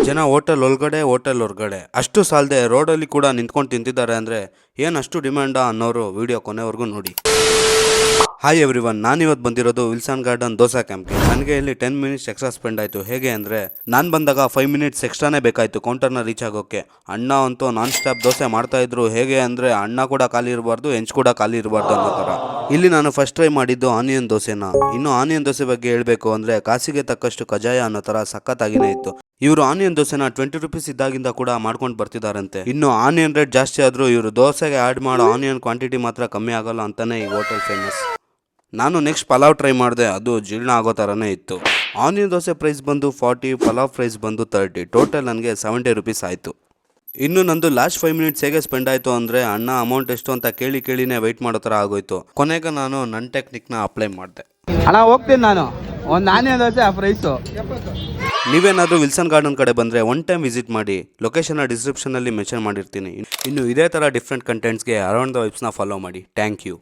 ಜನ ಹೋಟೆಲ್ ಒಳಗಡೆ ಹೋಟೆಲ್ ಹೊರಗಡೆ ಅಷ್ಟು ಸಾಲದೆ ರೋಡಲ್ಲಿ ಕೂಡ ನಿಂತ್ಕೊಂಡು ತಿಂತಿದ್ದಾರೆ ಅಂದರೆ ಏನು ಅಷ್ಟು ಡಿಮ್ಯಾಂಡಾ ಅನ್ನೋರು ವಿಡಿಯೋ ಕೊನೆವರೆಗೂ ನೋಡಿ. ಹಾಯ್ ಎವ್ರಿವನ್, ನಾನಿವತ್ತು ಬಂದಿರೋದು ವಿಲ್ಸನ್ ಗಾರ್ಡನ್ ದೋಸಾ ಕ್ಯಾಂಪ್ಗೆ. ನನಗೆ ಇಲ್ಲಿ 10 ಮಿನಿಟ್ಸ್ ಎಕ್ಸ್ಟ್ರಾ ಸ್ಪೆಂಡ್ ಆಯಿತು. ಹೇಗೆ ಅಂದರೆ ನಾನು ಬಂದಾಗ 5 ಮಿನಿಟ್ಸ್ ಎಕ್ಸ್ಟ್ರಾನೇ ಬೇಕಾಯಿತು ಕೌಂಟರ್ನ ರೀಚ್ ಆಗೋಕ್ಕೆ. ಅಣ್ಣ ಅಂತೂ ನಾನ್ ಸ್ಟಾಪ್ ದೋಸೆ ಮಾಡ್ತಾಯಿದ್ರು. ಹೇಗೆ ಅಂದರೆ ಅಣ್ಣ ಕೂಡ ಖಾಲಿ ಇರಬಾರ್ದು, ಹೆಂಚು ಕೂಡ ಖಾಲಿ ಇರಬಾರ್ದು ಅನ್ನೋ ಥರ. ಇಲ್ಲಿ ನಾನು ಫಸ್ಟ್ ಟ್ರೈ ಮಾಡಿದ್ದು ಆನಿಯನ್ ದೋಸೆನ. ಇನ್ನು ಆನಿಯನ್ ದೋಸೆ ಬಗ್ಗೆ ಹೇಳಬೇಕು ಅಂದರೆ ಕಾಸಿಗೆ ತಕ್ಕಷ್ಟು ಕಜಾಯ ಅನ್ನೋ ಥರ ಸಖತ್ತಾಗಿನೇ ಇತ್ತು. ಇವರು ಆನಿಯನ್ ದೋಸೆನ 20 ರೂಪೀಸ್ ಇದ್ದಾಗಿಂದ ಕೂಡ ಮಾಡ್ಕೊಂಡು ಬರ್ತಿದಾರಂತೆ. ಇನ್ನು ಆನಿಯನ್ ರೇಟ್ ಜಾಸ್ತಿ ಆದರೂ ಇವರು ದೋಸೆಗೆ ಆ್ಯಡ್ ಮಾಡೋ ಆನಿಯನ್ ಕ್ವಾಂಟಿಟಿ ಮಾತ್ರ ಕಮ್ಮಿ ಆಗೋಲ್ಲ ಅಂತಾನೆ ಈ ಹೋಟೆಲ್ ಫೇಮಸ್. ನಾನು ನೆಕ್ಸ್ಟ್ ಪಲಾವ್ ಟ್ರೈ ಮಾಡಿದೆ. ಅದು ಜೀರ್ಣ ಆಗೋ ಥರನೇ ಇತ್ತು. ಆನಿಯನ್ ದೋಸೆ ಪ್ರೈಸ್ ಬಂದು 40, ಪಲಾವ್ ಪ್ರೈಸ್ ಬಂದು 30. ಟೋಟಲ್ ನನಗೆ 70 ರೂಪೀಸ್ ಆಯಿತು. ಇನ್ನು ನಂದು ಲಾಸ್ಟ್ 5 ಮಿನಿಟ್ಸ್ ಹೇಗೆ ಸ್ಪೆಂಡ್ ಆಯಿತು ಅಂದರೆ ಅಣ್ಣ ಅಮೌಂಟ್ ಎಷ್ಟು ಅಂತ ಕೇಳಿನೇ ವೆಯ್ಟ್ ಮಾಡೋ ಥರ ಆಗೋಯ್ತು. ಕೊನೆಗೆ ನಾನು ನನ್ನ ಟೆಕ್ನಿಕ್ನ ಅಪ್ಲೈ ಮಾಡಿದೆ. ಅಣ್ಣ ಹೋಗ್ತೀನಿ ನಾನು, ಒಂದು ಆನಿಯನ್ ದೋಸೆ ಆ ಪ್ರೈಸು. ನೀವೇನಾದರೂ ವಿಲ್ಸನ್ ಗಾರ್ಡನ್ ಕಡೆ ಬಂದರೆ ಒನ್ ಟೈಮ್ ವಿಸಿಟ್ ಮಾಡಿ. ಲೊಕೇಶನ್ನ ಡಿಸ್ಕ್ರಿಪ್ಷನಲ್ಲಿ ಮೆನ್ಷನ್ ಮಾಡಿರ್ತೀನಿ. ಇನ್ನು ಇದೇ ಥರ ಡಿಫ್ರೆಂಟ್ ಕಂಟೆಂಟ್ಸ್ಗೆ ಅರೌಂಡ್ ದ ವೈಬ್ಸ್ನ ಫಾಲೋ ಮಾಡಿ. Thank you.